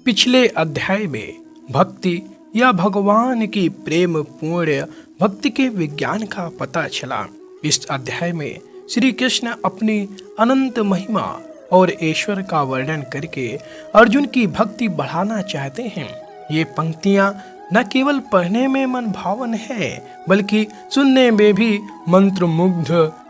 पिछले अध्याय में भक्ति या भगवान की प्रेम पूर्ण भक्ति के विज्ञान का पता चला। इस अध्याय में श्री कृष्ण अपनी अनंत महिमा और ईश्वर का वर्णन करके अर्जुन की भक्ति बढ़ाना चाहते हैं। ये पंक्तियां न केवल पढ़ने में मन भावन है बल्कि सुनने में भी मंत्रमुग्ध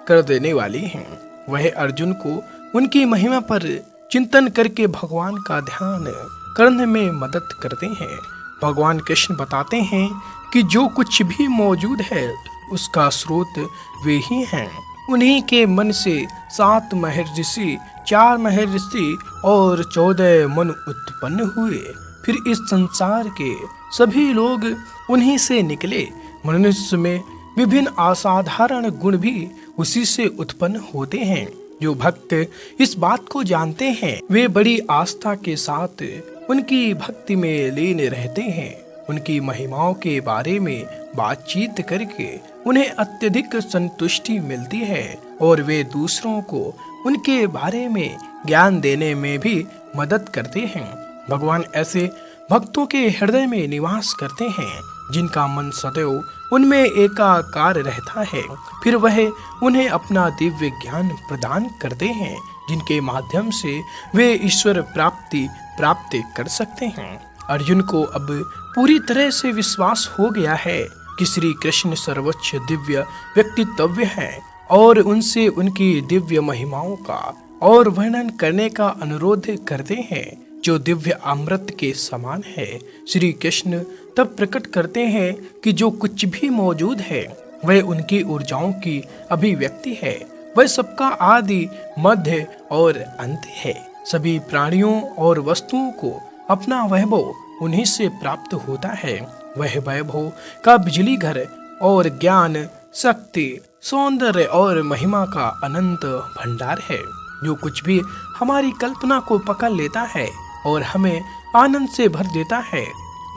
कर देने वाली हैं। वह अर्जुन को उनकी महिमा पर चिंतन करके भगवान का ध्यान करने में मदद करते हैं। भगवान कृष्ण बताते हैं कि जो कुछ भी मौजूद है उसका स्रोत वे ही हैं। उन्हीं के मन से 7 महर्षि, 4 महर्षि और 14 मनु उत्पन्न हुए। फिर इस संसार के सभी लोग उन्हीं से निकले। मनुष्य में विभिन्न असाधारण गुण भी उसी से उत्पन्न होते हैं। जो भक्त इस बात को जानते हैं वे बड़ी आस्था के साथ उनकी भक्ति में लीन रहते हैं। उनकी महिमाओं के बारे में बातचीत करके उन्हें अत्यधिक संतुष्टि मिलती है और वे दूसरों को उनके बारे में ज्ञान देने में भी मदद करते हैं। भगवान ऐसे भक्तों के हृदय में निवास करते हैं जिनका मन सदैव उनमें एकाकार रहता है। फिर वह उन्हें अपना दिव्य ज्ञान प्रदान करते हैं जिनके माध्यम से वे ईश्वर प्राप्ति प्राप्त कर सकते हैं। अर्जुन को अब पूरी तरह से विश्वास हो गया है कि श्री कृष्ण सर्वोच्च दिव्य व्यक्तित्व है और उनसे उनकी दिव्य महिमाओं का और वर्णन करने का अनुरोध करते हैं जो दिव्य अमृत के समान है। श्री कृष्ण तब प्रकट करते हैं कि जो कुछ भी मौजूद है वह उनकी ऊर्जाओं की अभिव्यक्ति है। वह सबका आदि, मध्य और अंत है। सभी प्राणियों और वस्तुओं को अपना वैभव उन्हीं से प्राप्त होता है। वह वैभव का बिजली घर और ज्ञान, शक्ति, सौंदर्य और महिमा का अनंत भंडार है। जो कुछ भी हमारी कल्पना को पकड़ लेता है और हमें आनंद से भर देता है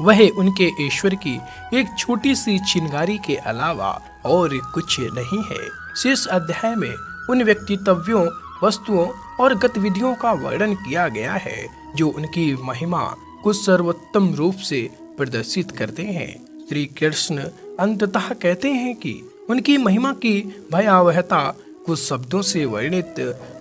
वह उनके ईश्वर की एक छोटी सी चिंगारी के अलावा और कुछ नहीं है। शेष अध्याय में उन व्यक्तित्वों, वस्तुओं और गतिविधियों का वर्णन किया गया है जो उनकी महिमा को सर्वोत्तम रूप से प्रदर्शित करते हैं। श्री कृष्ण अंततः कहते हैं कि उनकी महिमा की भयावहता कुछ शब्दों से वर्णित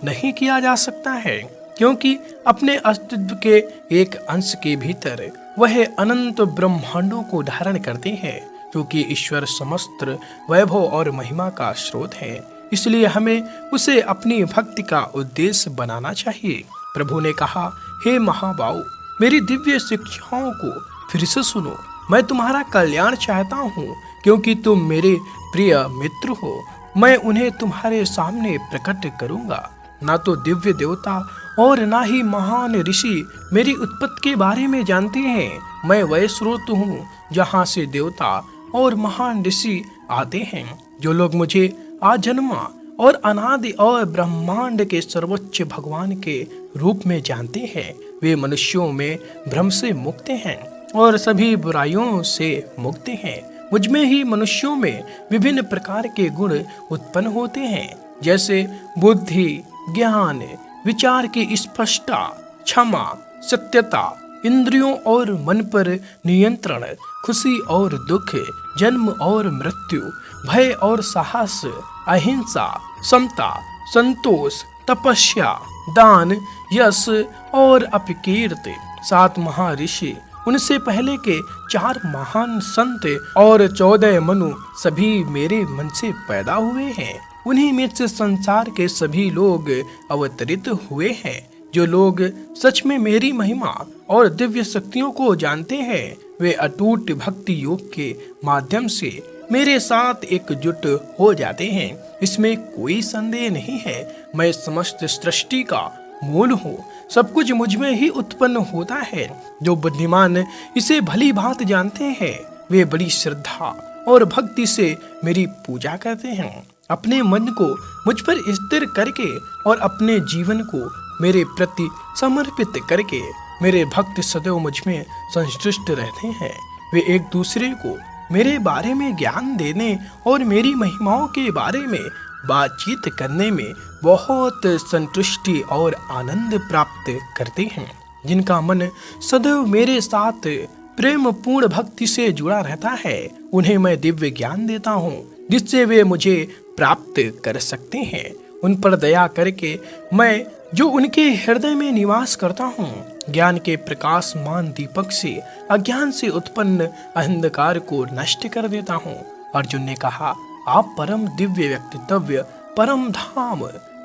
नहीं किया जा सकता है, क्योंकि अपने अस्तित्व के एक अंश के भीतर वह अनंत ब्रह्मांडों को धारण करते हैं, क्योंकि ईश्वर समस्त वैभव और महिमा का स्रोत है। इसलिए हमें उसे अपनी भक्ति का उद्देश्य बनाना चाहिए। प्रभु ने कहा, हे महाबाहु, मेरी दिव्य शिक्षाओं को फिर से सुनो। मैं तुम्हारा कल्याण चाहता हूँ, क्योंकि तुम मेरे प्रिय मित्र हो। मैं उन्हें तुम्हारे सामने प्रकट करूँगा। ना तो दिव्य देवता और ना ही महान ऋषि मेरी उत्पत्ति के बारे में जानते हैं। मैं वह स्रोत हूँ जहाँ से देवता और महान ऋषि आते हैं। जो लोग मुझे आजन्मा और अनादि और ब्रह्मांड के सर्वोच्च भगवान के रूप में जानते हैं वे मनुष्यों में भ्रम से मुक्त हैं और सभी बुराइयों से मुक्त हैं। मुझ में ही मनुष्यों में विभिन्न प्रकार के गुण उत्पन्न होते हैं, जैसे बुद्धि, ज्ञान, विचार की स्पष्टता, क्षमा, सत्यता, इंद्रियों और मन पर नियंत्रण, खुशी और दुख, जन्म और मृत्यु, भय और साहस, अहिंसा, समता, संतोष, तपस्या, दान, यश और अपकीर्ति। 7 महर्षि, उनसे पहले के 4 महान संत और 14 मनु सभी मेरे मन से पैदा हुए हैं। उन्हीं में से संसार के सभी लोग अवतरित हुए हैं। जो लोग सच में मेरी महिमा और दिव्य शक्तियों को जानते हैं वे अटूट भक्ति योग के माध्यम से मेरे साथ एकजुट हो जाते हैं। इसमें कोई संदेह नहीं है। मैं समस्त सृष्टि का मूल हूँ। सब कुछ मुझ में ही उत्पन्न होता है। जो बुद्धिमान इसे भली भांत जानते हैं वे बड़ी श्रद्धा और भक्ति से मेरी पूजा करते हैं। अपने मन को मुझ पर स्थिर करके और अपने जीवन को मेरे प्रति समर्पित करके मेरे भक्त सदैव मुझ में संतुष्ट रहते हैं। वे एक दूसरे को मेरे बारे में ज्ञान देने और मेरी महिमाओं के बारे में बातचीत करने में बहुत संतुष्टि और आनंद प्राप्त करते हैं। जिनका मन सदैव मेरे साथ प्रेम पूर्ण भक्ति से जुड़ा रहता है, उन्हें मैं दिव्य ज्ञान देता हूँ जिससे वे मुझे प्राप्त कर सकते हैं। उन पर दया करके मैं जो उनके हृदय में निवास करता हूँ, ज्ञान के प्रकाशमान दीपक से अज्ञान से उत्पन्न अंधकार को नष्ट कर देता हूँ। अर्जुन ने कहा, आप परम दिव्य व्यक्तित्व, परम धाम,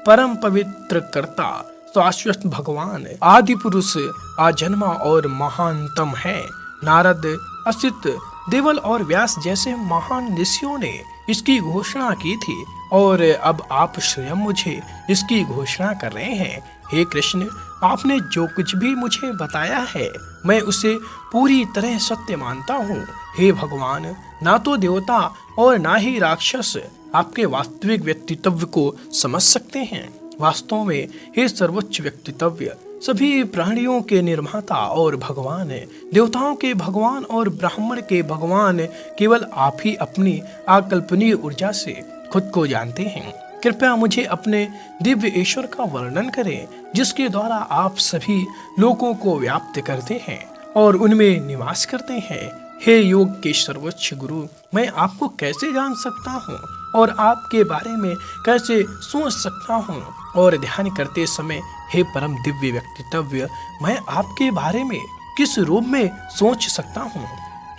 परम पवित्र कर्ता, शाश्वत भगवान, आदि पुरुष, आजन्मा और महानतम है। नारद, असित, देवल और व्यास जैसे महान ऋषियों ने इसकी घोषणा की थी और अब आप स्वयं मुझे इसकी घोषणा कर रहे हैं। हे कृष्ण, आपने जो कुछ भी मुझे बताया है मैं उसे पूरी तरह सत्य मानता हूँ। हे भगवान, ना तो देवता और ना ही राक्षस आपके वास्तविक व्यक्तित्व को समझ सकते हैं। वास्तव में हे सर्वोच्च व्यक्तित्व, सभी प्राणियों के निर्माता और भगवान, देवताओं के भगवान और ब्राह्मण के भगवान, केवल आप ही अपनी अकल्पनीय ऊर्जा से खुद को जानते हैं। कृपया मुझे अपने दिव्य ईश्वर का वर्णन करें जिसके द्वारा आप सभी लोगों को व्याप्त करते हैं और उनमें निवास करते हैं। हे योग के सर्वोच्च गुरु, मैं आपको कैसे जान सकता हूँ और आपके बारे में कैसे सोच सकता हूँ? और ध्यान करते समय हे परम दिव्य व्यक्तित्व, मैं आपके बारे में किस रूप में सोच सकता हूँ?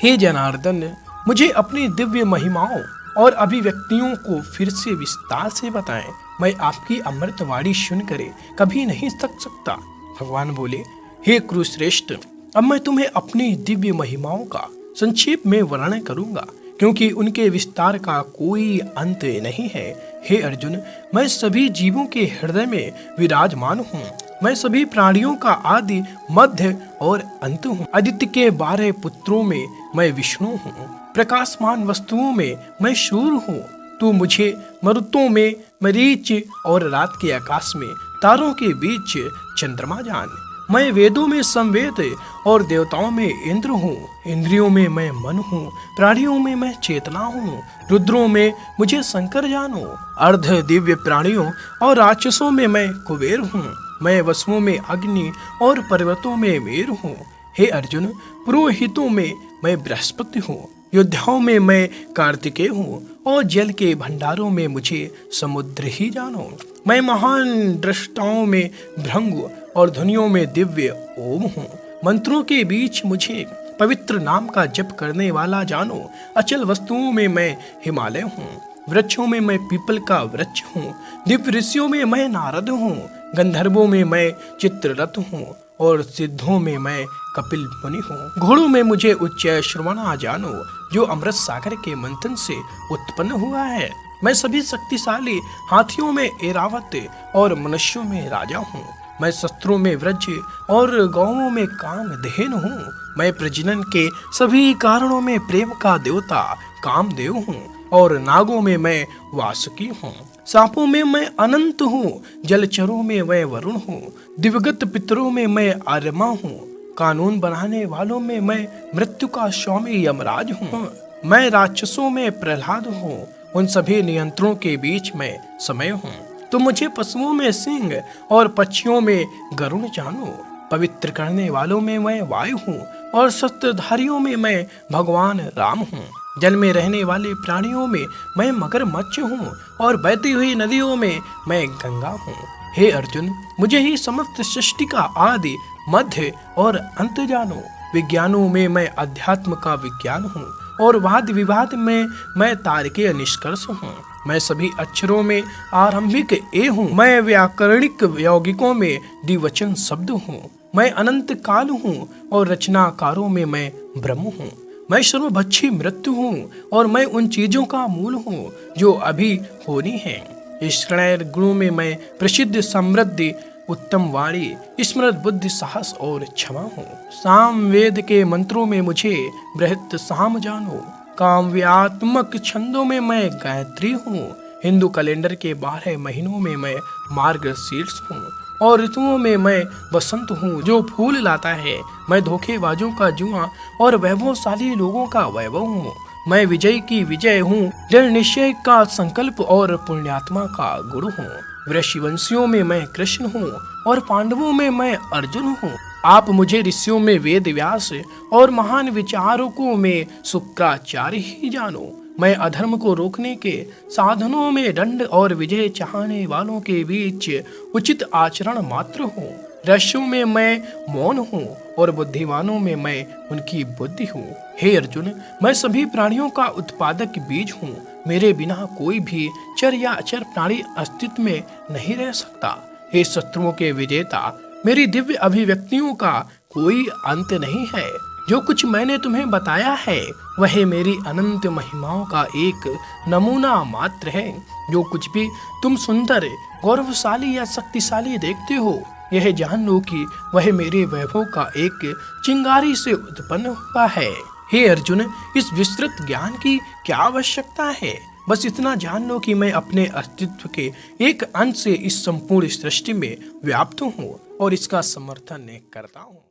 हे जनार्दन, मुझे अपनी दिव्य महिमाओं और अभिव्यक्तियों को फिर से विस्तार से बताएं। मैं आपकी अमृतवाणी सुनकर कभी नहीं थक सकता। भगवान बोले, हे कुरुश्रेष्ठ, अब मैं तुम्हें अपनी दिव्य महिमाओं का संक्षेप में वर्णन करूंगा क्योंकि उनके विस्तार का कोई अंत नहीं है। हे अर्जुन, मैं सभी जीवों के हृदय में विराजमान हूँ। मैं सभी प्राणियों का आदि, मध्य और अंत हूँ। आदित्य के 12 पुत्रों में मैं विष्णु हूँ। प्रकाशमान वस्तुओं में मैं सूर्य हूँ। तू मुझे मरुतों में मरीच और रात के आकाश में तारों के बीच चंद्रमा जान। मैं वेदों में संवेद और देवताओं में इंद्र हूँ। इंद्रियों में मैं मन हूँ। प्राणियों में मैं चेतना हूँ। रुद्रों में मुझे शंकर जानो। अर्ध दिव्य प्राणियों और राक्षसों में मैं कुबेर हूँ। मैं वसुओं में अग्नि और पर्वतों में मेरु हूँ। हे अर्जुन, पुरोहितों में मैं बृहस्पति हूँ। योद्धाओं में मैं कार्तिकेय हूँ और जल के भंडारों में मुझे समुद्र ही जानो। मैं महान दृष्टाओं में भृंग और ध्वनियों में दिव्य ओम हूँ। मंत्रों के बीच मुझे पवित्र नाम का जप करने वाला जानो। अचल वस्तुओं में मैं हिमालय हूँ। वृक्षों में मैं पीपल का वृक्ष हूँ। दिव्य ऋषियों में मैं नारद हूँ। गंधर्वों में मैं चित्ररथ हूँ और सिद्धों में मैं कपिल मुनि हूँ। घोड़ों में मुझे उच्च श्रवणा जानो जो अमृत सागर के मंथन से उत्पन्न हुआ है। मैं सभी शक्तिशाली हाथियों में ऐरावत और मनुष्यों में राजा हूँ। मैं शस्त्रों में वज्र और गौओं में कामधेनु हूँ। मैं प्रजनन के सभी कारणों में प्रेम का देवता कामदेव हूँ और नागों में मैं वासुकी हूँ। सांपों में मैं अनंत हूँ। जलचरों में मैं वरुण हूँ। दिवगत पितरों में मैं आर्यमा हूँ। कानून बनाने वालों में मैं मृत्यु का स्वामी यमराज हूँ। मैं राक्षसों में प्रहलाद हूँ। उन सभी नियंत्रणों के बीच में समय हूँ। तो मुझे पशुओं में सिंह और पक्षियों में गरुण जानो। पवित्र करने वालों में मैं वायु हूँ और शस्त्रधारियों में मैं भगवान राम हूँ। जल में रहने वाले प्राणियों में मैं मगरमच्छ हूँ और बहती हुई नदियों में मैं गंगा हूँ। हे अर्जुन, मुझे ही समस्त सृष्टि का आदि, मध्य और अंत जानो। विज्ञानों में मैं अध्यात्म का विज्ञान हूँ और वाद विवाद में मैं तार्किक निष्कर्ष हूँ। मैं सभी अक्षरों में आरंभिक ए हूँ। मैं व्याकरणिक यौगिकों में द्विवचन शब्द हूँ। मैं अनंत काल हूँ और रचनाकारों में मैं ब्रह्म हूँ। मैं सर्वभक्षी मृत्यु हूँ और मैं उन चीजों का मूल हूँ जो अभी होनी है। इस गुणों में मैं प्रसिद्ध, समृद्धि, उत्तम वाणी, स्मृत, बुद्धि, साहस और क्षमा हूँ। साम वेद के मंत्रों में मुझे बृहत साम जानो। काव्यात्मक छंदों में मैं गायत्री हूँ। हिंदू कैलेंडर के 12 महीनों में मैं मार्गशीर्ष हूँ और ऋतुओं में मैं बसंत हूँ जो फूल लाता है। मैं धोखेबाजों का जुआ और वैभवशाली लोगों का वैभव हूँ। मैं विजय की विजय हूँ, दृढ़ निश्चय का संकल्प और पुण्यात्मा का गुरु हूँ। वृषिवंशियों में मैं कृष्ण हूँ और पांडवों में मैं अर्जुन हूँ। आप मुझे ऋषियों में वेद व्यास और महान विचारकों में शुक्राचार्य ही जानो। मैं अधर्म को रोकने के साधनों में दंड और विजय चाहने वालों के बीच उचित आचरण मात्र हूँ। ऋषियों में मैं मौन हूँ और बुद्धिमानों में मैं उनकी बुद्धि हूँ। हे अर्जुन, मैं सभी प्राणियों का उत्पादक बीज हूँ। मेरे बिना कोई भी चर या अचर प्राणी अस्तित्व में नहीं रह सकता। हे शत्रुओं के विजेता, मेरी दिव्य अभिव्यक्तियों का कोई अंत नहीं है। जो कुछ मैंने तुम्हें बताया है वह मेरी अनंत महिमाओं का एक नमूना मात्र है। जो कुछ भी तुम सुंदर, गौरवशाली या शक्तिशाली देखते हो, यह जान लो कि वह मेरे वैभव का एक चिंगारी से उत्पन्न हुआ है। हे अर्जुन, इस विस्तृत ज्ञान की क्या आवश्यकता है? बस इतना जान लो कि मैं अपने अस्तित्व के एक अंश से इस संपूर्ण सृष्टि में व्याप्त हूँ और इसका समर्थन करता हूँ।